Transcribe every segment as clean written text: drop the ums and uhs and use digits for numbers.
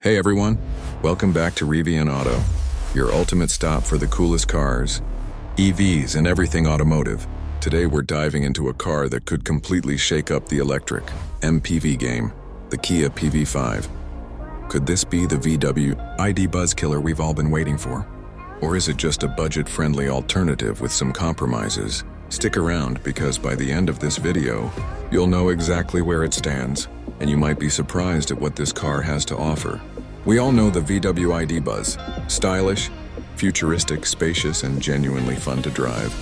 Hey everyone, welcome back to Revion Auto, your ultimate stop for the coolest cars, EVs, and everything automotive. Today we're diving into a car that could completely shake up the electric MPV game, the Kia PV5. Could this be the VW ID buzz killer we've all been waiting for? Or is it just a budget-friendly alternative with some compromises? Stick around because by the end of this video, you'll know exactly where it stands, and you might be surprised at what this car has to offer. We all know the VW ID buzz: stylish, futuristic, spacious, and genuinely fun to drive.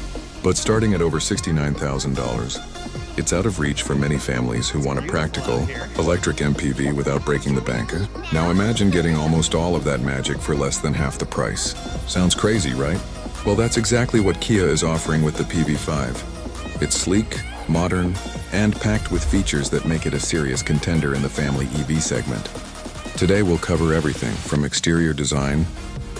But starting at over $69,000, it's out of reach for many families who want a practical, electric MPV without breaking the bank. Now imagine getting almost all of that magic for less than half the price. Sounds crazy, right? Well, that's exactly what Kia is offering with the PV5. It's sleek, modern, and packed with features that make it a serious contender in the family EV segment. Today we'll cover everything from exterior design,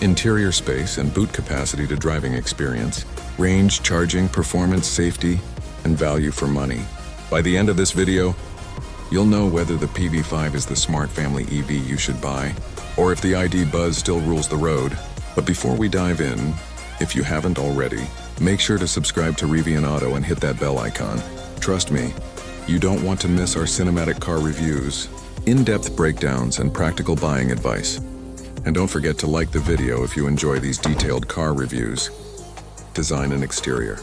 interior space and boot capacity to driving experience, range, charging, performance, safety, and value for money. By the end of this video, you'll know whether the PV5 is the smart family EV you should buy, or if the ID buzz still rules the road. But before we dive in, if you haven't already, make sure to subscribe to Revion Auto and hit that bell icon. Trust me, you don't want to miss our cinematic car reviews, in-depth breakdowns, and practical buying advice. And don't forget to like the video if you enjoy these detailed car reviews. Design and exterior.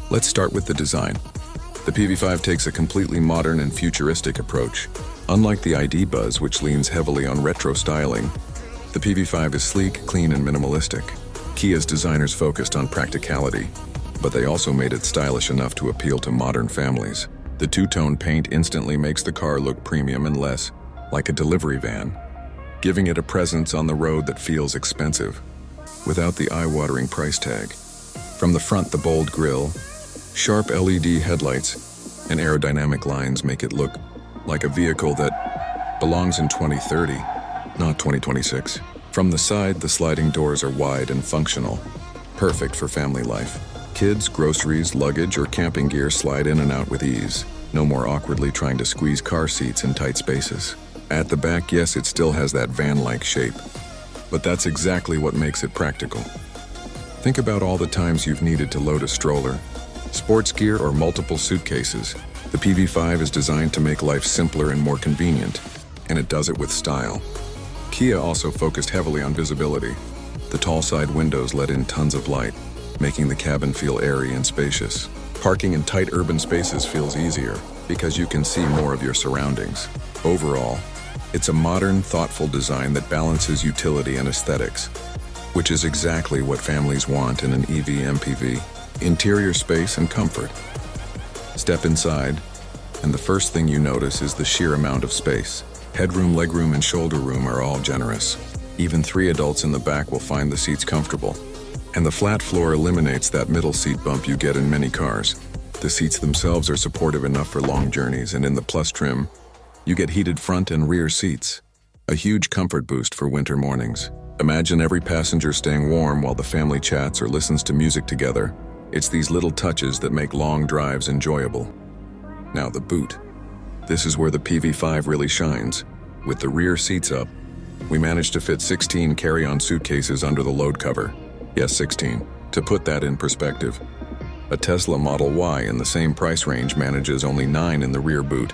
Let's start with the design. The PV5 takes a completely modern and futuristic approach. Unlike the ID buzz, which leans heavily on retro styling, the PV5 is sleek, clean, and minimalistic. Kia's designers focused on practicality, but they also made it stylish enough to appeal to modern families. The two-tone paint instantly makes the car look premium and less like a delivery van, giving it a presence on the road that feels expensive, without the eye-watering price tag. From the front, the bold grille, sharp LED headlights, and aerodynamic lines make it look like a vehicle that belongs in 2030, not 2026. From the side, the sliding doors are wide and functional, perfect for family life. Kids, groceries, luggage, or camping gear slide in and out with ease. No more awkwardly trying to squeeze car seats in tight spaces. At the back, yes, it still has that van-like shape, but that's exactly what makes it practical. Think about all the times you've needed to load a stroller, sports gear, or multiple suitcases. The PV5 is designed to make life simpler and more convenient, and it does it with style. Kia also focused heavily on visibility. The tall side windows let in tons of light, making the cabin feel airy and spacious. Parking in tight urban spaces feels easier because you can see more of your surroundings. Overall, it's a modern, thoughtful design that balances utility and aesthetics, which is exactly what families want in an EV MPV. Interior space and comfort. Step inside, and the first thing you notice is the sheer amount of space. Headroom, legroom, and shoulder room are all generous. Even 3 adults in the back will find the seats comfortable. And the flat floor eliminates that middle seat bump you get in many cars. The seats themselves are supportive enough for long journeys, and in the Plus trim, you get heated front and rear seats, a huge comfort boost for winter mornings. Imagine every passenger staying warm while the family chats or listens to music together. It's these little touches that make long drives enjoyable. Now the boot. This is where the PV5 really shines. With the rear seats up, we managed to fit 16 carry-on suitcases under the load cover. Yes, 16. To put that in perspective, a Tesla Model Y in the same price range manages only 9 in the rear boot,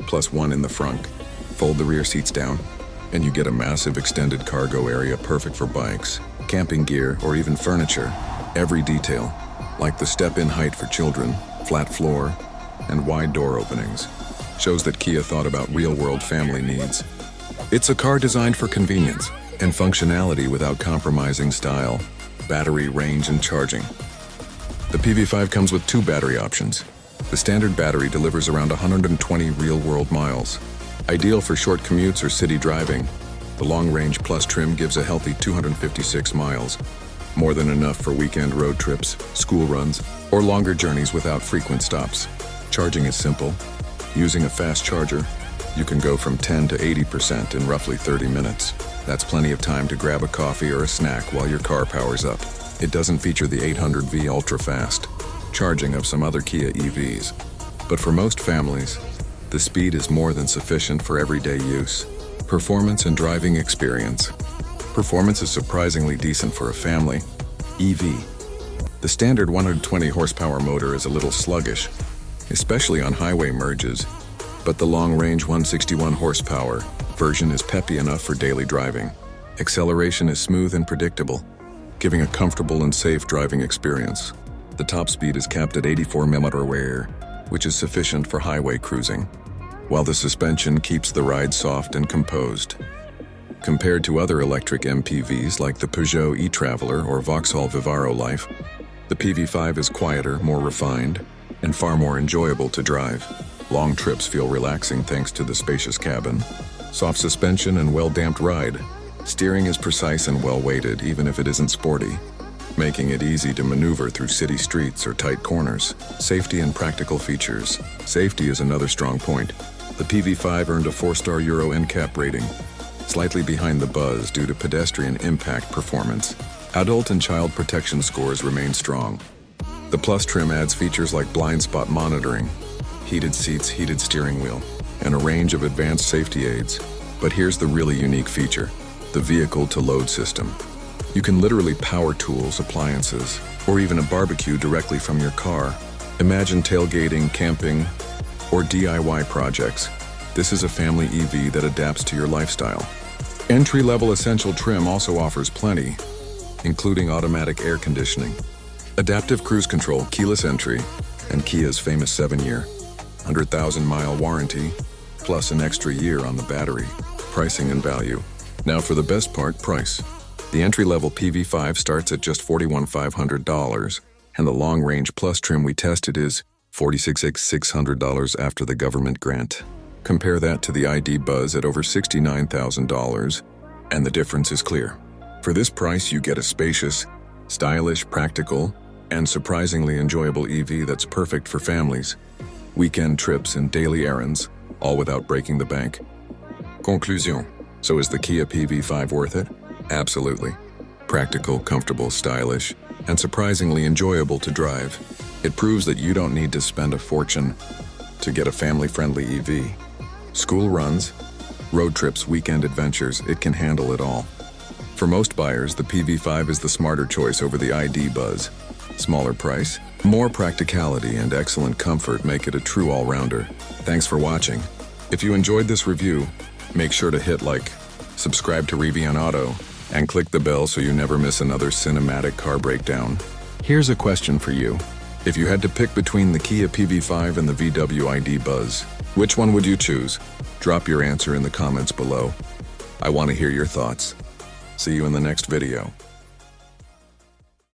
plus 1 in the front. Fold the rear seats down, and you get a massive extended cargo area perfect for bikes, camping gear, or even furniture. Every detail, like the step-in height for children, flat floor, and wide door openings, shows that Kia thought about real-world family needs. It's a car designed for convenience and functionality without compromising style, battery, range, and charging. The PV5 comes with 2 battery options. The standard battery delivers around 120 real-world miles, ideal for short commutes or city driving. The long-range Plus trim gives a healthy 256 miles, more than enough for weekend road trips, school runs, or longer journeys without frequent stops. Charging is simple. Using a fast charger, you can go from 10 to 80% in roughly 30 minutes. That's plenty of time to grab a coffee or a snack while your car powers up. It doesn't feature the 800V ultra-fast charging of some other Kia EVs. But for most families, the speed is more than sufficient for everyday use. Performance and driving experience. Performance is surprisingly decent for a family. EV. The standard 120 horsepower motor is a little sluggish, especially on highway merges, but the long-range 161 horsepower version is peppy enough for daily driving. Acceleration is smooth and predictable, giving a comfortable and safe driving experience. The top speed is capped at 84 mph, which is sufficient for highway cruising, while the suspension keeps the ride soft and composed. Compared to other electric MPVs like the Peugeot e-Traveler or Vauxhall Vivaro Life, the PV5 is quieter, more refined, and far more enjoyable to drive. Long trips feel relaxing thanks to the spacious cabin, soft suspension, and well-damped ride. Steering is precise and well-weighted, even if it isn't sporty, making it easy to maneuver through city streets or tight corners. Safety and practical features. Safety is another strong point. The PV5 earned a 4-star Euro NCAP rating, slightly behind the Buzz due to pedestrian impact performance. Adult and child protection scores remain strong. The Plus trim adds features like blind spot monitoring, heated seats, heated steering wheel, and a range of advanced safety aids. But here's the really unique feature: the vehicle-to-load system. You can literally power tools, appliances, or even a barbecue directly from your car. Imagine tailgating, camping, or DIY projects. This is a family EV that adapts to your lifestyle. Entry-level essential trim also offers plenty, including automatic air conditioning, adaptive cruise control, keyless entry, and Kia's famous 7-year, 100,000-mile warranty, plus an extra year on the battery. Pricing and value. Now for the best part, price. The entry-level PV5 starts at just $41,500, and the long-range Plus trim we tested is $46,600 after the government grant. Compare that to the ID Buzz at over $69,000, and the difference is clear. For this price, you get a spacious, stylish, practical, and surprisingly enjoyable EV that's perfect for families, weekend trips, and daily errands, all without breaking the bank. Conclusion. So is the Kia PV5 worth it? Absolutely. Practical, comfortable, stylish, and surprisingly enjoyable to drive. It proves that you don't need to spend a fortune to get a family-friendly EV. School runs, road trips, weekend adventures, it can handle it all. For most buyers, the PV5 is the smarter choice over the ID Buzz. Smaller price, more practicality, and excellent comfort make it a true all-rounder. Thanks for watching. If you enjoyed this review, make sure to hit like, subscribe to Revion Auto, and click the bell so you never miss another cinematic car breakdown. Here's a question for you. If you had to pick between the Kia PV5 and the VW ID Buzz, which one would you choose? Drop your answer in the comments below. I want to hear your thoughts. See you in the next video.